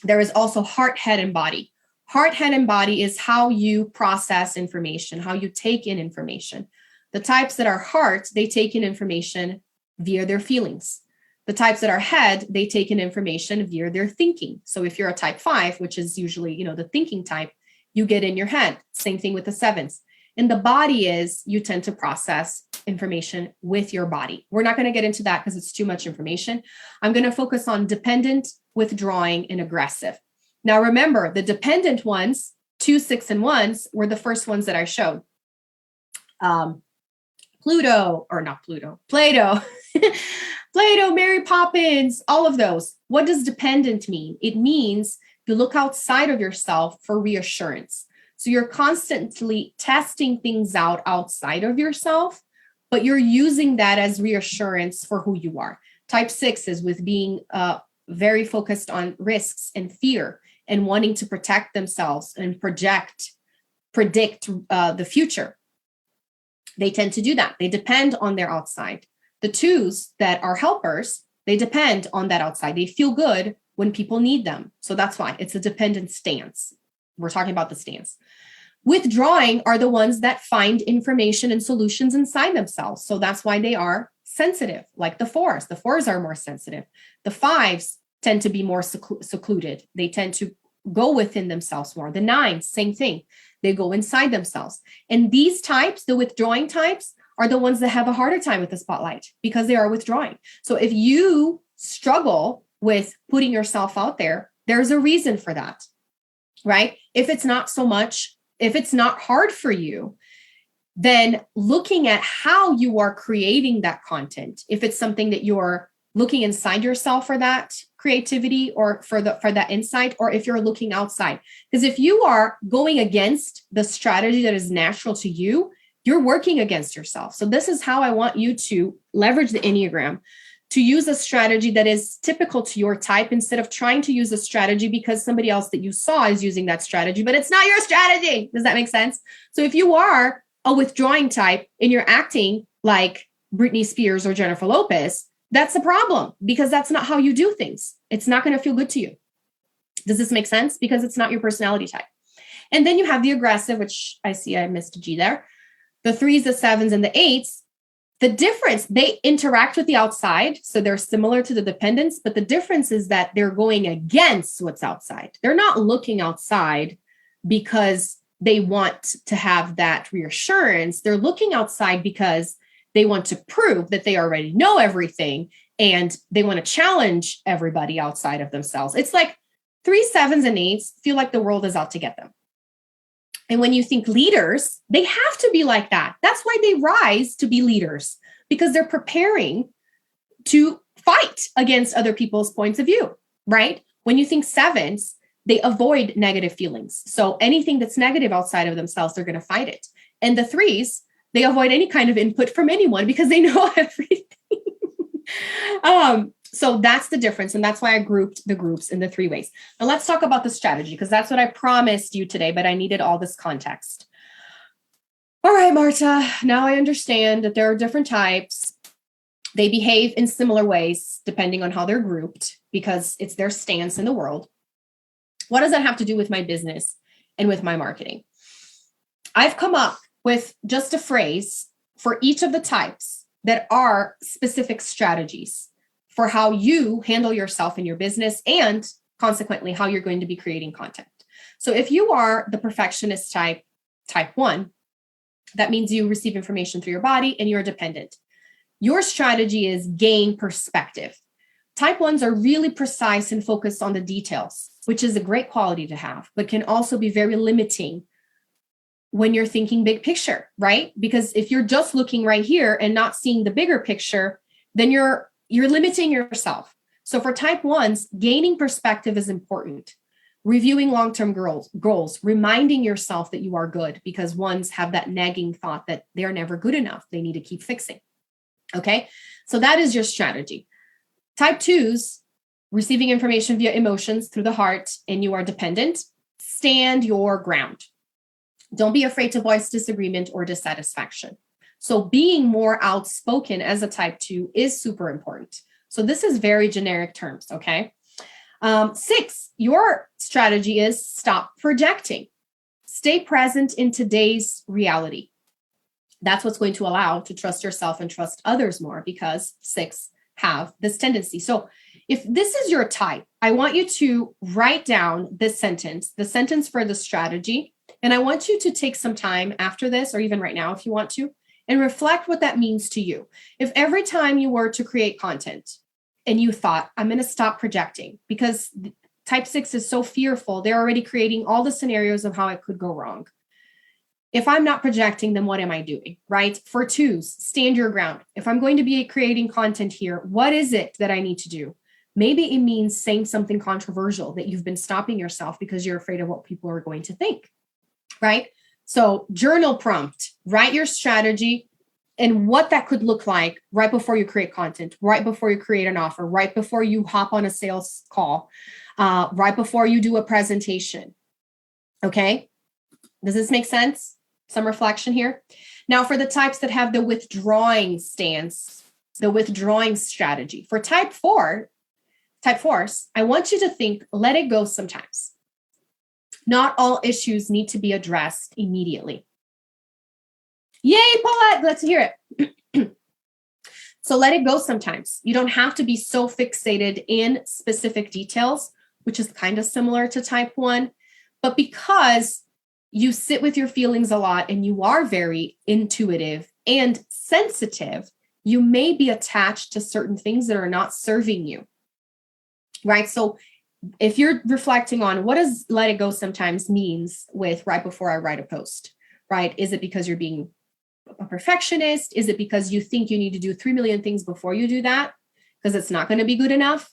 There is also heart, head, and body. Heart, head, and body is how you process information, how you take in information. The types that are heart, they take in information via their feelings. The types that are head, they take in information via their thinking. So if you're a type 5, which is usually, the thinking type, you get in your head. Same thing with the 7s. And the body is you tend to process information with your body. We're not going to get into that because it's too much information. I'm going to focus on dependent, withdrawing, and aggressive. Now, remember, the dependent ones, 2, 6, and 1s were the first ones that I showed. Plato, Plato, Mary Poppins, all of those. What does dependent mean? It means you look outside of yourself for reassurance. So you're constantly testing things out outside of yourself, but you're using that as reassurance for who you are. Type 6 is with being very focused on risks and fear and wanting to protect themselves and predict the future. They tend to do that. They depend on their outside. The 2s that are helpers, they depend on that outside. They feel good when people need them. So that's why it's a dependent stance. We're talking about the stance. Withdrawing are the ones that find information and solutions inside themselves. So that's why they are sensitive, like the 4s. The 4s are more sensitive. The 5s tend to be more secluded. They tend to go within themselves more. The 9s, same thing. They go inside themselves. And these types, the withdrawing types, are the ones that have a harder time with the spotlight because they are withdrawing. So if you struggle with putting yourself out there, there's a reason for that, right? If it's not hard for you, then looking at how you are creating that content, if it's something that you're looking inside yourself for that creativity or for that insight, or if you're looking outside. Because if you are going against the strategy that is natural to you, you're working against yourself. So this is how I want you to leverage the Enneagram, to use a strategy that is typical to your type instead of trying to use a strategy because somebody else that you saw is using that strategy, but it's not your strategy. Does that make sense? So if you are a withdrawing type and you're acting like Britney Spears or Jennifer Lopez, that's a problem because that's not how you do things. It's not going to feel good to you. Does this make sense? Because it's not your personality type. And then you have the aggressive, which I see I missed a G there. The 3s, the 7s, and the 8s. The difference, they interact with the outside. So they're similar to the dependents, but the difference is that they're going against what's outside. They're not looking outside because they want to have that reassurance. They're looking outside because they want to prove that they already know everything and they want to challenge everybody outside of themselves. It's like 3s, 7s, and 8s feel like the world is out to get them. And when you think leaders, they have to be like that. That's why they rise to be leaders, because they're preparing to fight against other people's points of view, right? When you think 7s, they avoid negative feelings. So anything that's negative outside of themselves, they're going to fight it. And the 3s, they avoid any kind of input from anyone because they know everything. So that's the difference. And that's why I grouped the groups in the 3 ways. Now let's talk about the strategy, because that's what I promised you today, but I needed all this context. All right, Marta, now I understand that there are different types. They behave in similar ways, depending on how they're grouped, because it's their stance in the world. What does that have to do with my business and with my marketing? I've come up with just a phrase for each of the types that are specific strategies for how you handle yourself in your business and consequently how you're going to be creating content. So if you are the perfectionist type 1, that means you receive information through your body and you're dependent. Your strategy is gain perspective. Type 1s are really precise and focused on the details, which is a great quality to have, but can also be very limiting when you're thinking big picture, right? Because if you're just looking right here and not seeing the bigger picture, then you're limiting yourself. So for type 1s, gaining perspective is important. Reviewing long-term goals, reminding yourself that you are good, because 1s have that nagging thought that they're never good enough. They need to keep fixing. Okay. So that is your strategy. Type 2s, receiving information via emotions through the heart, and you are dependent. Stand your ground. Don't be afraid to voice disagreement or dissatisfaction. So being more outspoken as a type 2 is super important. So this is very generic terms, okay? 6, your strategy is stop projecting. Stay present in today's reality. That's what's going to allow to trust yourself and trust others more, because 6 have this tendency. So if this is your type, I want you to write down this sentence, the sentence for the strategy. And I want you to take some time after this, or even right now if you want to, and reflect what that means to you. If every time you were to create content and you thought, I'm going to stop projecting, because type 6 is so fearful, they're already creating all the scenarios of how it could go wrong. If I'm not projecting, then what am I doing, right? For 2s, stand your ground. If I'm going to be creating content here, what is it that I need to do? Maybe it means saying something controversial that you've been stopping yourself because you're afraid of what people are going to think, right? So journal prompt, write your strategy and what that could look like right before you create content, right before you create an offer, right before you hop on a sales call, right before you do a presentation. Okay. Does this make sense? Some reflection here. Now for the types that have the withdrawing stance, the withdrawing strategy. For type 4s, I want you to think, let it go sometimes. Not all issues need to be addressed immediately. Yay, Paulette, let's hear it. So let it go sometimes. You don't have to be so fixated in specific details, which is kind of similar to type 1. But because you sit with your feelings a lot and you are very intuitive and sensitive, you may be attached to certain things that are not serving you, right? So if you're reflecting on what does let it go sometimes means with right before I write a post, right? Is it because you're being a perfectionist? Is it because you think you need to do 3 million things before you do that? Because it's not going to be good enough?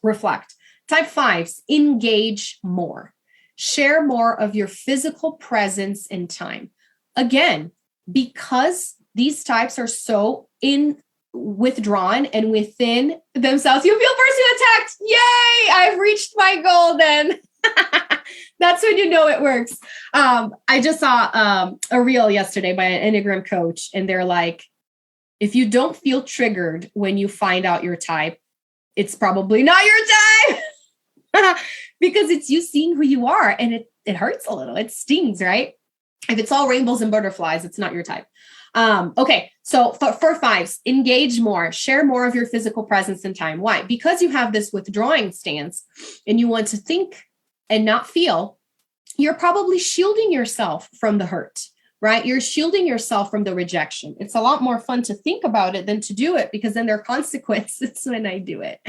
Reflect. Type 5s, engage more. Share more of your physical presence and time. Again, because these types are so withdrawn and within themselves, you feel personally attacked. Yay! I've reached my goal then. That's when you know it works. I just saw a reel yesterday by an ENNEAGRAM coach, and they're like, if you don't feel triggered when you find out your type, it's probably not your type. because it's you seeing who you are, and it hurts a little. It stings, right? If it's all rainbows and butterflies, it's not your type. Okay. So for fives, engage more, share more of your physical presence and time. Why? Because you have this withdrawing stance and you want to think and not feel, you're probably shielding yourself from the hurt, right? You're shielding yourself from the rejection. It's a lot more fun to think about it than to do it, because then there are consequences when I do it.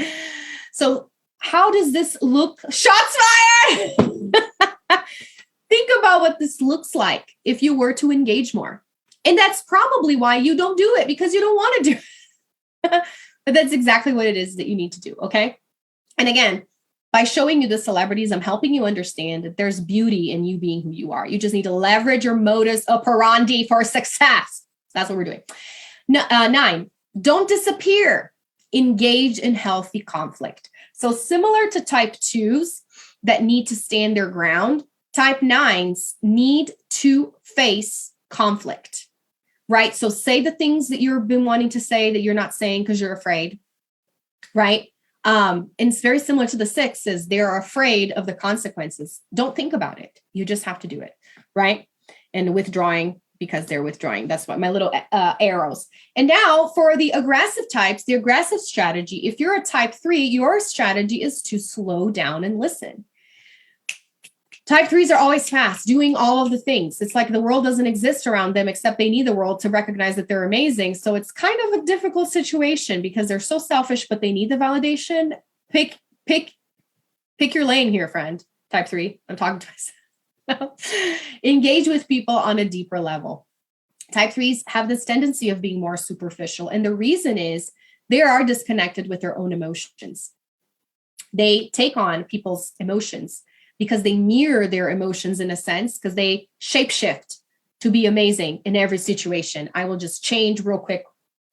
So how does this look? Shots fired! Think about what this looks like if you were to engage more. And that's probably why you don't do it, because you don't want to do it. But that's exactly what it is that you need to do, okay? And again, by showing you the celebrities, I'm helping you understand that there's beauty in you being who you are. You just need to leverage your modus operandi for success. That's what we're doing. 9, don't disappear. Engage in healthy conflict. So similar to type 2s that need to stand their ground, type 9s need to face conflict, right? So say the things that you've been wanting to say that you're not saying because you're afraid, right? And it's very similar to the 6s. They're afraid of the consequences. Don't think about it. You just have to do it, right? And withdrawing because they're withdrawing. That's what my little arrows. And now for the aggressive types, the aggressive strategy, if you're a type 3, your strategy is to slow down and listen. Type 3s are always fast, doing all of the things. It's like the world doesn't exist around them, except they need the world to recognize that they're amazing. So it's kind of a difficult situation because they're so selfish, but they need the validation. Pick your lane here, friend. Type 3, I'm talking to myself. Engage with people on a deeper level. Type 3s have this tendency of being more superficial. And the reason is they are disconnected with their own emotions. They take on people's emotions because they mirror their emotions in a sense, because they shapeshift to be amazing in every situation. I will just change real quick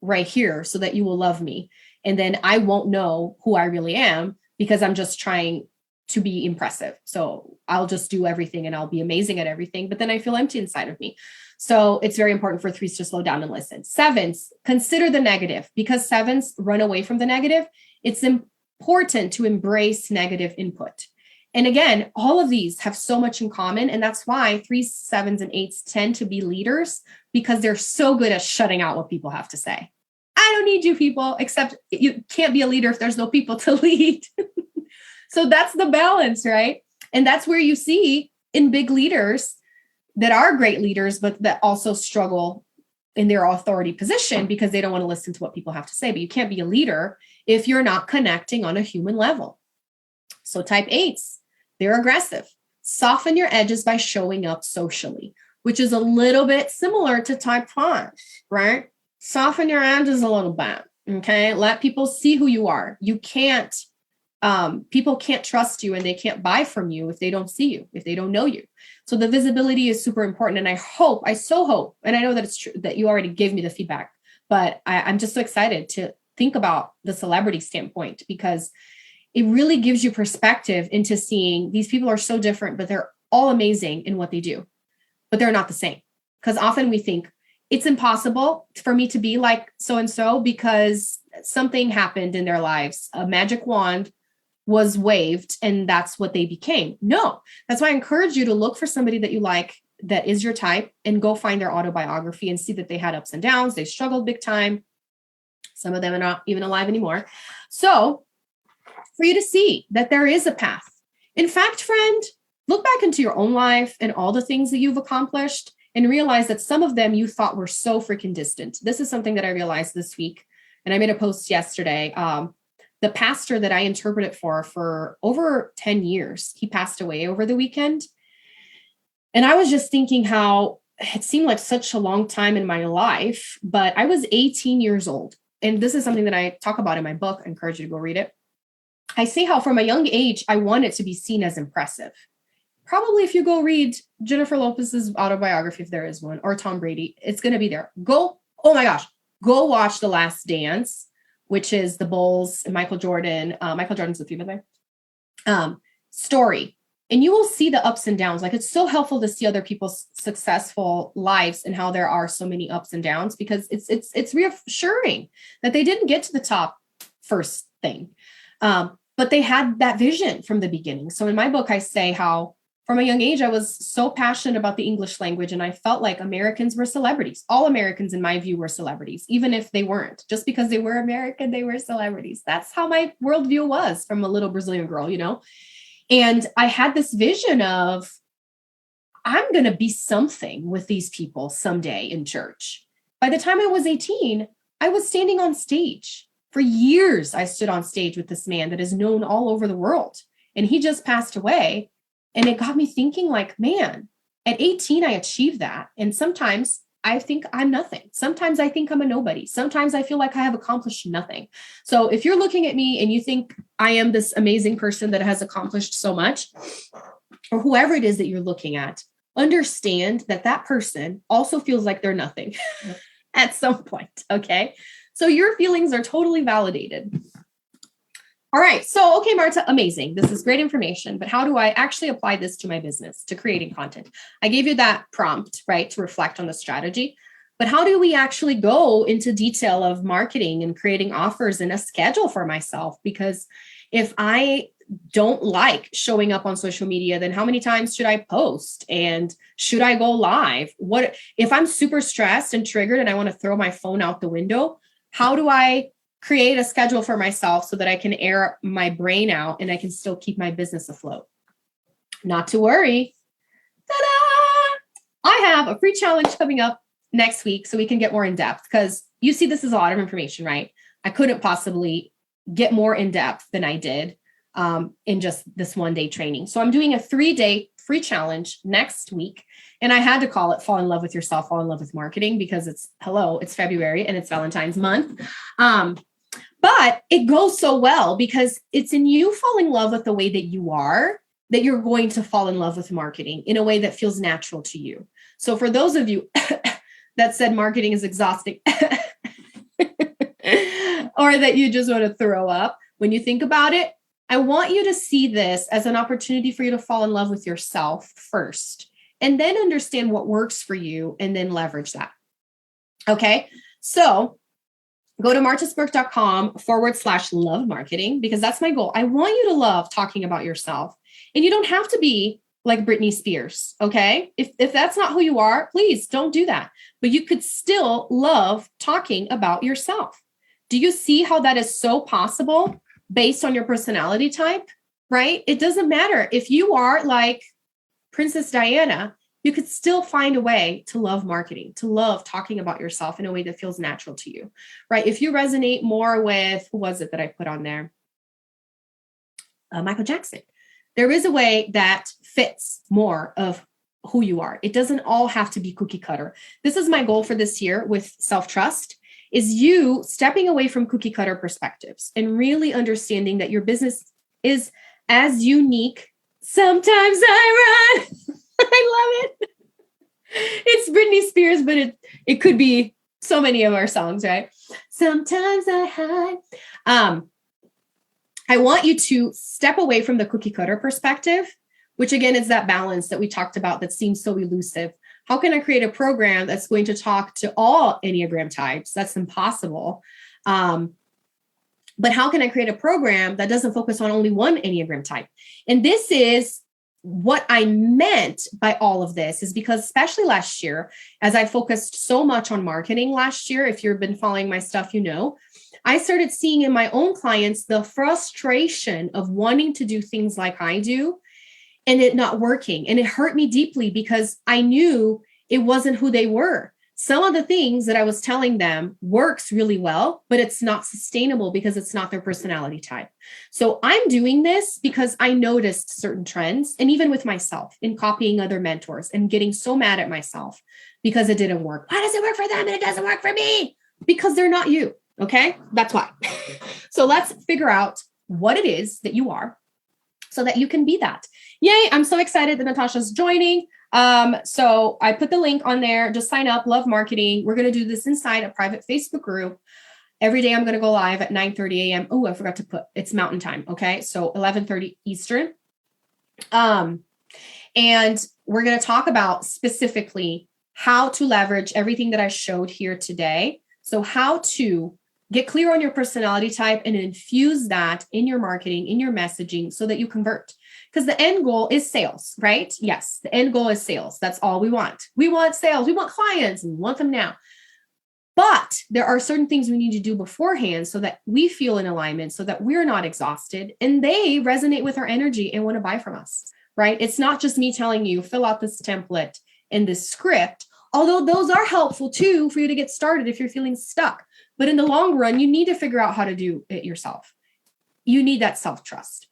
right here so that you will love me. And then I won't know who I really am because I'm just trying to be impressive. So I'll just do everything and I'll be amazing at everything, but then I feel empty inside of me. So it's very important for 3s to slow down and listen. 7s, consider the negative, because 7s run away from the negative. It's important to embrace negative input. And again, all of these have so much in common. And that's why 3s, 7s, and 8s tend to be leaders, because they're so good at shutting out what people have to say. I don't need you people, except you can't be a leader if there's no people to lead. So that's the balance, right? And that's where you see in big leaders that are great leaders, but that also struggle in their authority position because they don't want to listen to what people have to say. But you can't be a leader if you're not connecting on a human level. So type 8s, they're aggressive. Soften your edges by showing up socially, which is a little bit similar to type 5, right? Soften your edges a little bit, okay? Let people see who you are. You can't, people can't trust you and they can't buy from you if they don't see you, if they don't know you. So the visibility is super important. And I so hope, and I know that it's true that you already gave me the feedback, but I'm just so excited to think about the celebrity standpoint, because it really gives you perspective into seeing these people are so different, but they're all amazing in what they do, but they're not the same. Because often we think it's impossible for me to be like so-and-so because something happened in their lives. A magic wand was waved and that's what they became. No, that's why I encourage you to look for somebody that you like, that is your type, and go find their autobiography and see that they had ups and downs. They struggled big time. Some of them are not even alive anymore. So for you to see that there is a path. In fact, friend, look back into your own life and all the things that you've accomplished and realize that some of them you thought were so freaking distant. This is something that I realized this week, and I made a post yesterday. The pastor that I interpreted for over 10 years, he passed away over the weekend. And I was just thinking how it seemed like such a long time in my life, but I was 18 years old. And this is something that I talk about in my book. I encourage you to go read it. I say how from a young age, I wanted to be seen as impressive. Probably if you go read Jennifer Lopez's autobiography, if there is one, or Tom Brady, it's going to be there. Go watch The Last Dance, which is the Bulls and Michael Jordan. Michael Jordan's the female there. Story. And you will see the ups and downs. Like, it's so helpful to see other people's successful lives and how there are so many ups and downs, because it's reassuring that they didn't get to the top first thing. but they had that vision from the beginning. So in my book, I say how from a young age, I was so passionate about the English language, and I felt like Americans were celebrities. All Americans, in my view, were celebrities, even if they weren't. Just because they were American, they were celebrities. That's how my worldview was from a little Brazilian girl, And I had this vision of, I'm going to be something with these people someday in church. By the time I was 18, I was standing on stage. For years, I stood on stage with this man that is known all over the world. And he just passed away. And it got me thinking like, man, at 18, I achieved that. And sometimes I think I'm nothing. Sometimes I think I'm a nobody. Sometimes I feel like I have accomplished nothing. So if you're looking at me and you think I am this amazing person that has accomplished so much, or whoever it is that you're looking at, understand that that person also feels like they're nothing at some point. Okay. So your feelings are totally validated. All right. So, okay, Marta, amazing. This is great information, but how do I actually apply this to my business, to creating content? I gave you that prompt, right, to reflect on the strategy, but how do we actually go into detail of marketing and creating offers and a schedule for myself? Because if I don't like showing up on social media, then how many times should I post? And should I go live? What if I'm super stressed and triggered and I want to throw my phone out the window? How do I create a schedule for myself so that I can air my brain out and I can still keep my business afloat? Not to worry. Ta-da! I have a free challenge coming up next week so we can get more in depth, because you see, this is a lot of information, right? I couldn't possibly get more in depth than I did in just this 1-day training. So I'm doing a 3-day free challenge next week. And I had to call it Fall in Love with Yourself, Fall in Love with Marketing, because it's February and it's Valentine's month. But it goes so well because it's in you falling in love with the way that you are, that you're going to fall in love with marketing in a way that feels natural to you. So for those of you that said marketing is exhausting, or that you just want to throw up, when you think about it, I want you to see this as an opportunity for you to fall in love with yourself first, and then understand what works for you and then leverage that. Okay. So go to martasburke.com/love marketing, because that's my goal. I want you to love talking about yourself, and you don't have to be like Britney Spears. Okay. If that's not who you are, please don't do that. But you could still love talking about yourself. Do you see how that is so possible based on your personality type, right? It doesn't matter. If you are like Princess Diana, you could still find a way to love marketing, to love talking about yourself in a way that feels natural to you, right? If you resonate more with, who was it that I put on there? Michael Jackson. There is a way that fits more of who you are. It doesn't all have to be cookie cutter. This is my goal for this year with self-trust, is you stepping away from cookie cutter perspectives and really understanding that your business is as unique. Sometimes I run. I love it. It's Britney Spears, but it could be so many of our songs, right? Sometimes I hide. I want you to step away from the cookie cutter perspective, which again is that balance that we talked about that seems so elusive. How can I create a program that's going to talk to all Enneagram types? That's impossible. But how can I create a program that doesn't focus on only one Enneagram type? And this is what I meant by all of this, is because especially last year, as I focused so much on marketing last year, if you've been following my stuff, I started seeing in my own clients the frustration of wanting to do things like I do and it not working. And it hurt me deeply because I knew it wasn't who they were. Some of the things that I was telling them works really well, but it's not sustainable because it's not their personality type. So I'm doing this because I noticed certain trends, and even with myself in copying other mentors and getting so mad at myself because it didn't work. Why does it work for them and it doesn't work for me? Because they're not you. Okay. That's why. So let's figure out what it is that you are so that you can be that. Yay. I'm so excited that Natasha's joining. So I put the link on there. Just sign up, Love Marketing. We're going to do this inside a private Facebook group. Every day I'm going to go live at 9:30 a.m. Oh, I forgot to put, it's Mountain Time. Okay. So 11:30 Eastern. And we're going to talk about specifically how to leverage everything that I showed here today. So how to Get clear on your personality type and infuse that in your marketing, in your messaging, so that you convert. Because the end goal is sales, right? Yes, the end goal is sales. That's all we want. We want sales. We want clients. We want them now. But there are certain things we need to do beforehand so that we feel in alignment, so that we're not exhausted and they resonate with our energy and want to buy from us, right? It's not just me telling you, fill out this template and this script, although those are helpful too for you to get started if you're feeling stuck. But in the long run, you need to figure out how to do it yourself. You need that self-trust.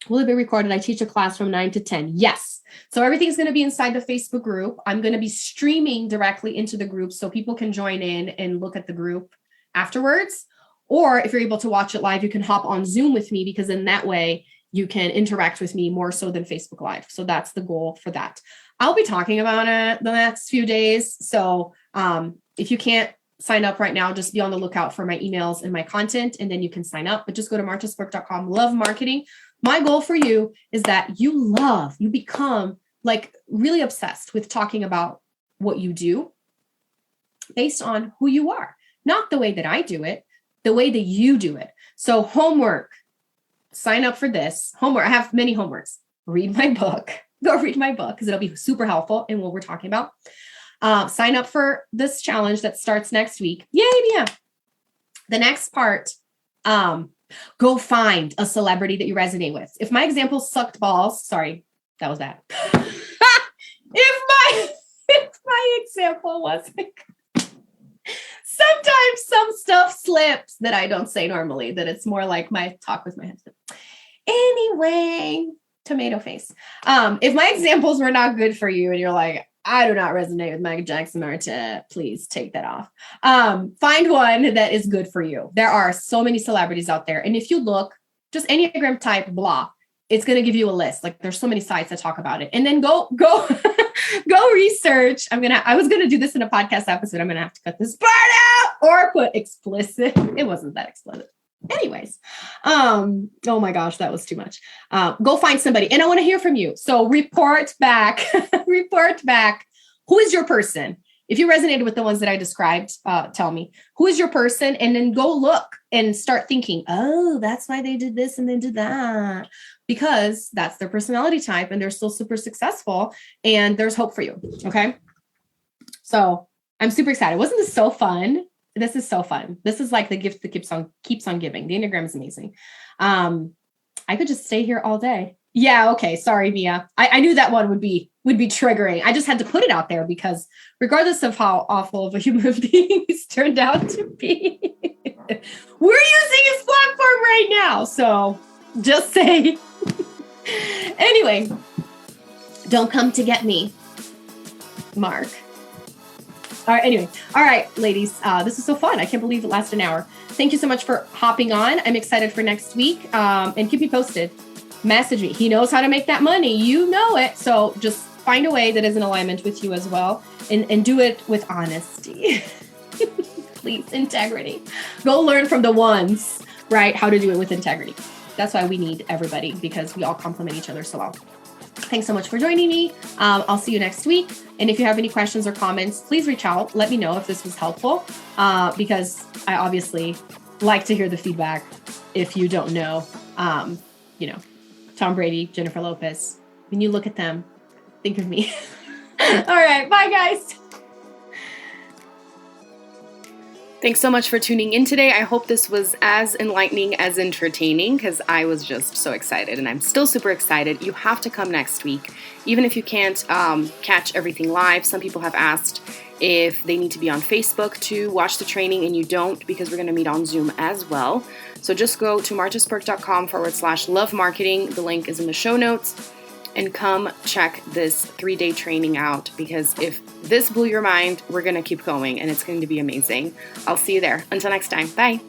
Will it be recorded? I teach a class from 9 to 10. Yes. So everything's going to be inside the Facebook group. I'm going to be streaming directly into the group so people can join in and look at the group afterwards. Or if you're able to watch it live, you can hop on Zoom with me, because in that way you can interact with me more so than Facebook Live. So that's the goal for that. I'll be talking about it the next few days. So if you can't sign up right now, just be on the lookout for my emails and my content, and then you can sign up. But just go to martesburg.com. Love marketing. My goal for you is that you become like really obsessed with talking about what you do based on who you are, not the way that I do it, the way that you do it. So homework, sign up for this homework. I have many homeworks. Read my book. Go read my book because it'll be super helpful in what we're talking about. Sign up for this challenge that starts next week. Yay, Mia. The next part, go find a celebrity that you resonate with. If my example sucked balls, sorry, that was bad. if my example wasn't good. Sometimes some stuff slips that I don't say normally, that it's more like my talk with my husband. Anyway, tomato face. If my examples were not good for you and you're like, I do not resonate with Michael Jackson, Marta, please take that off. Find one that is good for you. There are so many celebrities out there. And if you look, just Enneagram type, blah, it's going to give you a list. Like there's so many sites that talk about it. And then go research. I was going to do this in a podcast episode. I'm going to have to cut this part out or put explicit. It wasn't that explicit. Anyways, oh my gosh, that was too much. Go find somebody, and I want to hear from you. So report back. Who is your person? If you resonated with the ones that I described, tell me who is your person, and then go look and start thinking, oh, that's why they did this and then did that, because that's their personality type and they're still super successful and there's hope for you. Okay. So I'm super excited. Wasn't this so fun? This is so fun. This is like the gift that keeps on giving. The Enneagram is amazing. I could just stay here all day. Yeah. Okay. Sorry, Mia. I knew that one would be triggering. I just had to put it out there because regardless of how awful of a human being he's turned out to be, we're using his platform right now. So just say, anyway, don't come to get me, Mark. All right. Anyway. All right, ladies, this is so fun. I can't believe it lasted an hour. Thank you so much for hopping on. I'm excited for next week. And keep me posted. Message me. He knows how to make that money. You know it. So just find a way that is in alignment with you as well. And do it with honesty. Please, integrity. Go learn from the ones, right? How to do it with integrity. That's why we need everybody, because we all complement each other so well. Thanks so much for joining me. I'll see you next week. And if you have any questions or comments, please reach out. Let me know if this was helpful, because I obviously like to hear the feedback. If you don't know, Tom Brady, Jennifer Lopez, when you look at them, think of me. All right. Bye, guys. Thanks so much for tuning in today. I hope this was as enlightening as entertaining, because I was just so excited, and I'm still super excited. You have to come next week, even if you can't catch everything live. Some people have asked if they need to be on Facebook to watch the training, and you don't, because we're going to meet on Zoom as well. So just go to martesburg.com/love marketing. The link is in the show notes. And come check this 3-day training out, because if this blew your mind, we're going to keep going and it's going to be amazing. I'll see you there. Until next time. Bye.